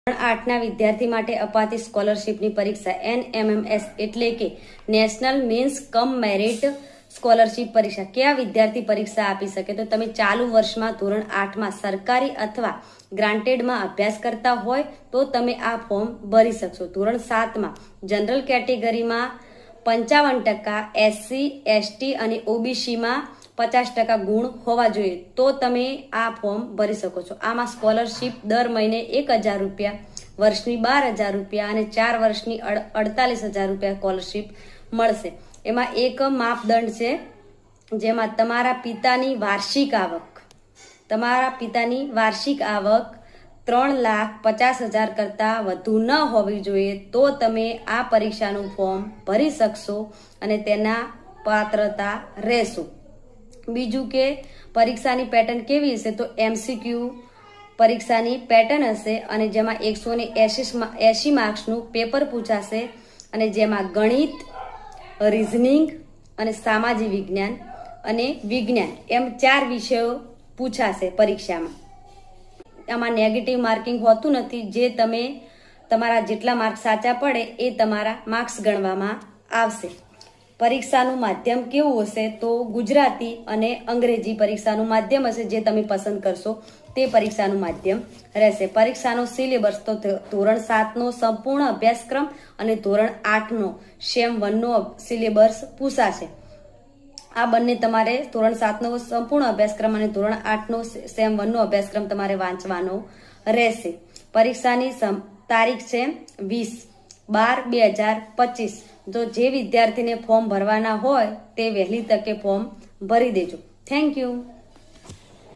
આઠના વિદ્યાર્થી માટે અપાતી સ્કોલરશીપની પરીક્ષા NMMS એટલે કે નેશનલ મીન્સ કમ મેરિટ સ્કોલરશીપ પરીક્ષા કયા વિદ્યાર્થી પરીક્ષા આપી શકે? તો તમે ચાલુ વર્ષમાં ધોરણ 8માં સરકારી અથવા ગ્રાન્ટેડમાં અભ્યાસ કરતા હોય તો તમે આ ફોર્મ ભરી શકશો. ધોરણ 7માં જનરલ કેટેગરીમાં 55%, SC, ST અને OBCમાં 50% ગુણ હોવા જોઈએ તો તમે આ ફોર્મ ભરી શકો છો. આમાં સ્કોલરશીપ દર મહિને 1000 રૂપિયા, વર્ષની 12000 રૂપિયા અને 4 વર્ષની 48000 રૂપિયા સ્કોલરશીપ મળશે. એમાં એક માપદંડ છે જેમાં તમારા પિતાની વાર્ષિક આવક 3,50,000 કરતાં વધુ ન હોવી જોઈએ તો તમે આ પરીક્ષાનું ફોર્મ ભરી શકશો અને તેના પાત્રતા રહેશો. બીજું કે પરીક્ષાની પેટર્ન કેવી હશે? તો MCQ પરીક્ષાની પેટર્ન હશે અને જેમાં 180 માર્ક્સનું પેપર પૂછાશે અને જેમાં ગણિત, રીઝનિંગ અને સામાજિક વિજ્ઞાન અને વિજ્ઞાન એમ 4 વિષયો પૂછાશે પરીક્ષામાં. આમાં નેગેટિવ માર્કિંગ હોતું નથી. જે તમે તમારા જેટલા માર્ક્સ સાચા પડે એ તમારા માર્ક્સ ગણવામાં આવશે. પરીક્ષાનું માધ્યમ કેવું હશે? તો ગુજરાતી અને અંગ્રેજી પરીક્ષાનું માધ્યમ હશે. જે તમે પસંદ કરશો તે પરીક્ષાનું માધ્યમ રહેશે. પરીક્ષાનો સિલેબસ તો ધોરણ 7નો સંપૂર્ણ અભ્યાસક્રમ અને ધોરણ 8નો સેમ 1નો સિલેબસ પૂછાશે. આ બંને તમારે ધોરણ 7નો સંપૂર્ણ અભ્યાસક્રમ અને ધોરણ 8નો સેમ 1નો અભ્યાસક્રમ તમારે વાંચવાનો રહેશે. પરીક્ષાની તારીખ છે 20/12/2025. તો જે વિદ્યાર્થીને ફોર્મ ભરવાના હોય તે વહેલી તકે ફોર્મ ભરી દેજો. Thank you.